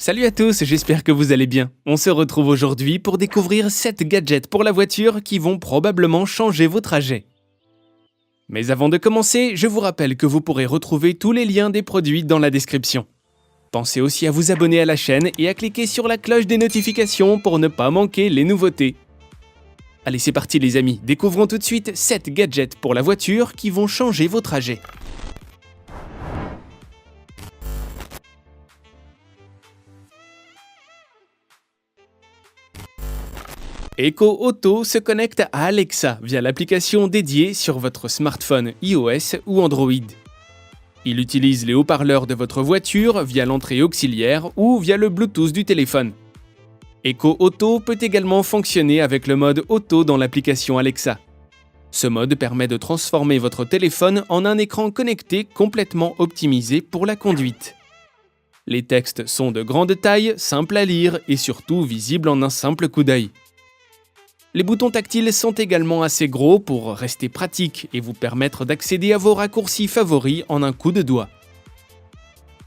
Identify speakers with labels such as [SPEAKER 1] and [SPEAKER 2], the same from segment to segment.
[SPEAKER 1] Salut à tous, j'espère que vous allez bien. On se retrouve aujourd'hui pour découvrir 7 gadgets pour la voiture qui vont probablement changer vos trajets. Mais avant de commencer, je vous rappelle que vous pourrez retrouver tous les liens des produits dans la description. Pensez aussi à vous abonner à la chaîne et à cliquer sur la cloche des notifications pour ne pas manquer les nouveautés. Allez, c'est parti les amis, découvrons tout de suite 7 gadgets pour la voiture qui vont changer vos trajets. Echo Auto se connecte à Alexa via l'application dédiée sur votre smartphone iOS ou Android. Il utilise les haut-parleurs de votre voiture via l'entrée auxiliaire ou via le Bluetooth du téléphone. Echo Auto peut également fonctionner avec le mode auto dans l'application Alexa. Ce mode permet de transformer votre téléphone en un écran connecté complètement optimisé pour la conduite. Les textes sont de grande taille, simples à lire et surtout visibles en un simple coup d'œil. Les boutons tactiles sont également assez gros pour rester pratiques et vous permettre d'accéder à vos raccourcis favoris en un coup de doigt.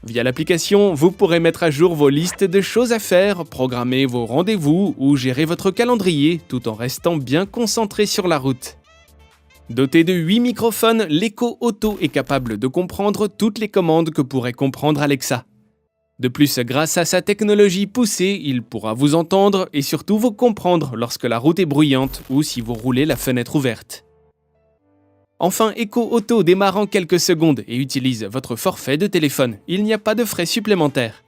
[SPEAKER 1] Via l'application, vous pourrez mettre à jour vos listes de choses à faire, programmer vos rendez-vous ou gérer votre calendrier tout en restant bien concentré sur la route. Doté de 8 microphones, l'Echo Auto est capable de comprendre toutes les commandes que pourrait comprendre Alexa. De plus, grâce à sa technologie poussée, il pourra vous entendre et surtout vous comprendre lorsque la route est bruyante ou si vous roulez la fenêtre ouverte. Enfin, Echo Auto démarre en quelques secondes et utilise votre forfait de téléphone. Il n'y a pas de frais supplémentaires.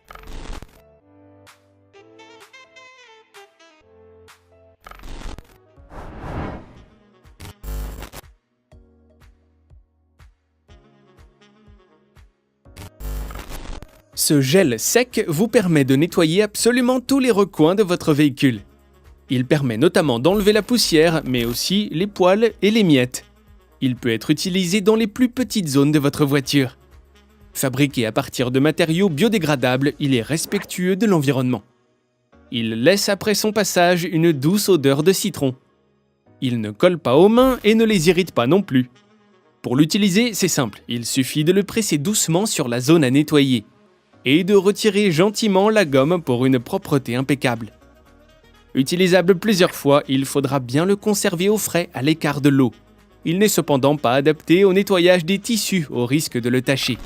[SPEAKER 1] Ce gel sec vous permet de nettoyer absolument tous les recoins de votre véhicule. Il permet notamment d'enlever la poussière, mais aussi les poils et les miettes. Il peut être utilisé dans les plus petites zones de votre voiture. Fabriqué à partir de matériaux biodégradables, il est respectueux de l'environnement. Il laisse après son passage une douce odeur de citron. Il ne colle pas aux mains et ne les irrite pas non plus. Pour l'utiliser, c'est simple, il suffit de le presser doucement sur la zone à nettoyer et de retirer gentiment la gomme pour une propreté impeccable. Utilisable plusieurs fois, il faudra bien le conserver au frais à l'écart de l'eau. Il n'est cependant pas adapté au nettoyage des tissus au risque de le tacher.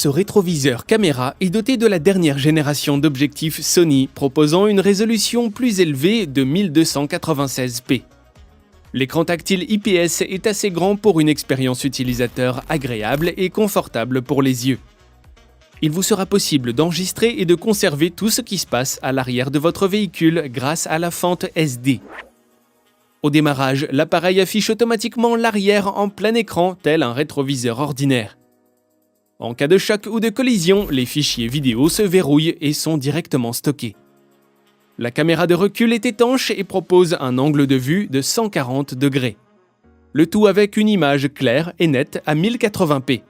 [SPEAKER 1] Ce rétroviseur caméra est doté de la dernière génération d'objectifs Sony proposant une résolution plus élevée de 1296p. L'écran tactile IPS est assez grand pour une expérience utilisateur agréable et confortable pour les yeux. Il vous sera possible d'enregistrer et de conserver tout ce qui se passe à l'arrière de votre véhicule grâce à la fente SD. Au démarrage, l'appareil affiche automatiquement l'arrière en plein écran tel un rétroviseur ordinaire. En cas de choc ou de collision, les fichiers vidéo se verrouillent et sont directement stockés. La caméra de recul est étanche et propose un angle de vue de 140 degrés. Le tout avec une image claire et nette à 1080p.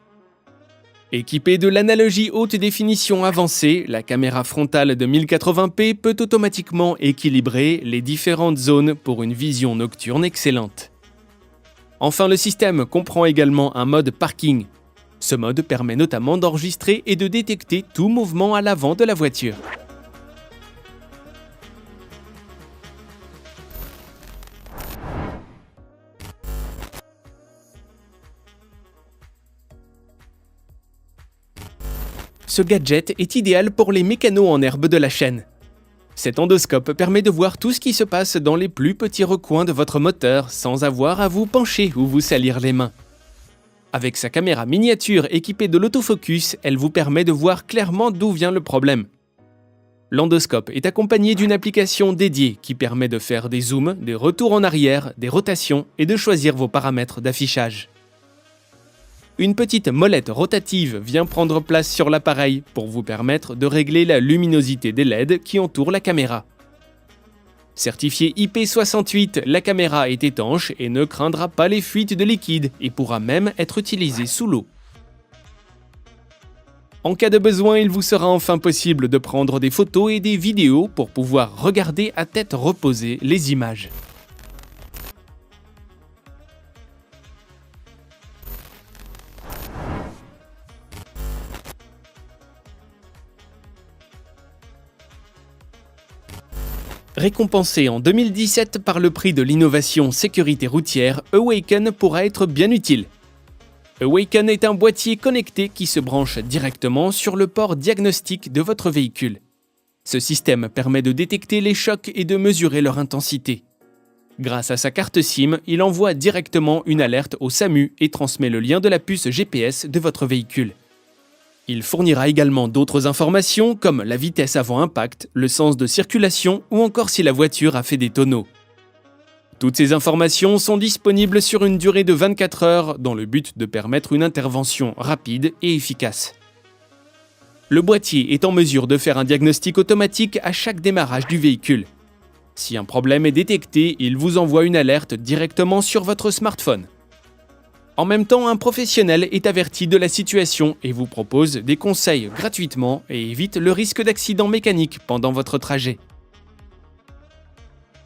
[SPEAKER 1] Équipée de l'analogie haute définition avancée, la caméra frontale de 1080p peut automatiquement équilibrer les différentes zones pour une vision nocturne excellente. Enfin, le système comprend également un mode parking. Ce mode permet notamment d'enregistrer et de détecter tout mouvement à l'avant de la voiture. Ce gadget est idéal pour les mécanos en herbe de la chaîne. Cet endoscope permet de voir tout ce qui se passe dans les plus petits recoins de votre moteur sans avoir à vous pencher ou vous salir les mains. Avec sa caméra miniature équipée de l'autofocus, elle vous permet de voir clairement d'où vient le problème. L'endoscope est accompagné d'une application dédiée qui permet de faire des zooms, des retours en arrière, des rotations et de choisir vos paramètres d'affichage. Une petite molette rotative vient prendre place sur l'appareil pour vous permettre de régler la luminosité des LED qui entourent la caméra. Certifiée IP68, la caméra est étanche et ne craindra pas les fuites de liquide et pourra même être utilisée sous l'eau. En cas de besoin, il vous sera enfin possible de prendre des photos et des vidéos pour pouvoir regarder à tête reposée les images. Récompensé en 2017 par le prix de l'innovation sécurité routière, Awaken pourra être bien utile. Awaken est un boîtier connecté qui se branche directement sur le port diagnostic de votre véhicule. Ce système permet de détecter les chocs et de mesurer leur intensité. Grâce à sa carte SIM, il envoie directement une alerte au SAMU et transmet le lien de la puce GPS de votre véhicule. Il fournira également d'autres informations comme la vitesse avant impact, le sens de circulation ou encore si la voiture a fait des tonneaux. Toutes ces informations sont disponibles sur une durée de 24 heures dans le but de permettre une intervention rapide et efficace. Le boîtier est en mesure de faire un diagnostic automatique à chaque démarrage du véhicule. Si un problème est détecté, il vous envoie une alerte directement sur votre smartphone. En même temps, un professionnel est averti de la situation et vous propose des conseils gratuitement et évite le risque d'accident mécanique pendant votre trajet.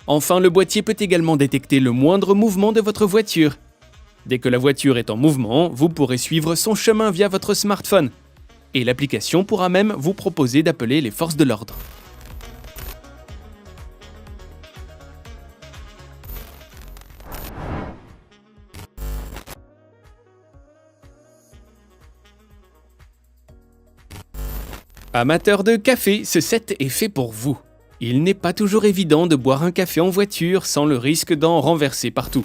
[SPEAKER 1] Enfin, le boîtier peut également détecter le moindre mouvement de votre voiture. Dès que la voiture est en mouvement, vous pourrez suivre son chemin via votre smartphone. Et l'application pourra même vous proposer d'appeler les forces de l'ordre. Amateurs de café, ce set est fait pour vous. Il n'est pas toujours évident de boire un café en voiture sans le risque d'en renverser partout.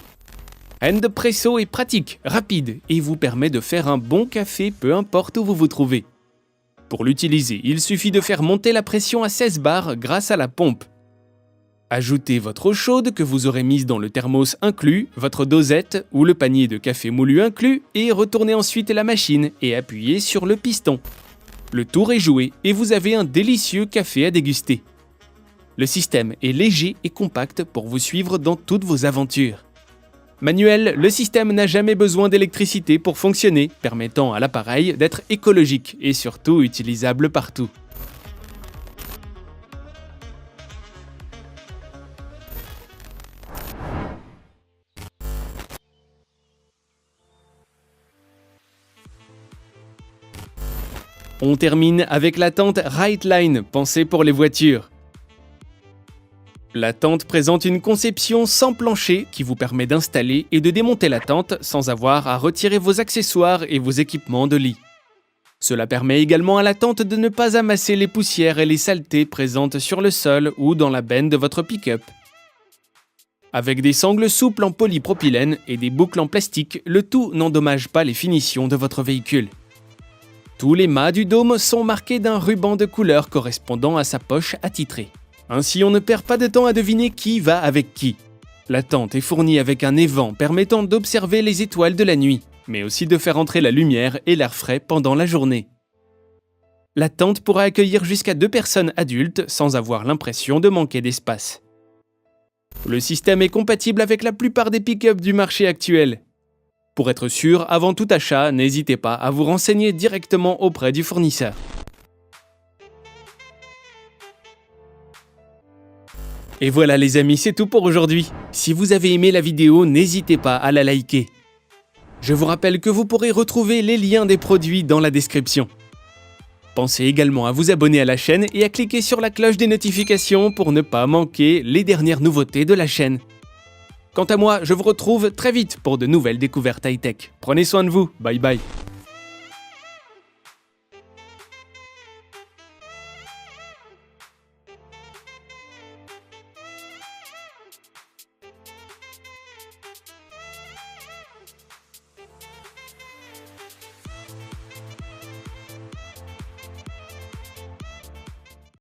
[SPEAKER 1] Handpresso est pratique, rapide et vous permet de faire un bon café peu importe où vous vous trouvez. Pour l'utiliser, il suffit de faire monter la pression à 16 bars grâce à la pompe. Ajoutez votre eau chaude que vous aurez mise dans le thermos inclus, votre dosette ou le panier de café moulu inclus et retournez ensuite la machine et appuyez sur le piston. Le tour est joué et vous avez un délicieux café à déguster. Le système est léger et compact pour vous suivre dans toutes vos aventures. Manuel, le système n'a jamais besoin d'électricité pour fonctionner, permettant à l'appareil d'être écologique et surtout utilisable partout. On termine avec la tente Rightline, pensée pour les voitures. La tente présente une conception sans plancher qui vous permet d'installer et de démonter la tente sans avoir à retirer vos accessoires et vos équipements de lit. Cela permet également à la tente de ne pas amasser les poussières et les saletés présentes sur le sol ou dans la benne de votre pick-up. Avec des sangles souples en polypropylène et des boucles en plastique, le tout n'endommage pas les finitions de votre véhicule. Tous les mâts du dôme sont marqués d'un ruban de couleur correspondant à sa poche attitrée. Ainsi, on ne perd pas de temps à deviner qui va avec qui. La tente est fournie avec un évent permettant d'observer les étoiles de la nuit, mais aussi de faire entrer la lumière et l'air frais pendant la journée. La tente pourra accueillir jusqu'à 2 personnes adultes sans avoir l'impression de manquer d'espace. Le système est compatible avec la plupart des pick-up du marché actuel. Pour être sûr, avant tout achat, n'hésitez pas à vous renseigner directement auprès du fournisseur. Et voilà les amis, c'est tout pour aujourd'hui. Si vous avez aimé la vidéo, n'hésitez pas à la liker. Je vous rappelle que vous pourrez retrouver les liens des produits dans la description. Pensez également à vous abonner à la chaîne et à cliquer sur la cloche des notifications pour ne pas manquer les dernières nouveautés de la chaîne. Quant à moi, je vous retrouve très vite pour de nouvelles découvertes high-tech. Prenez soin de vous, bye bye.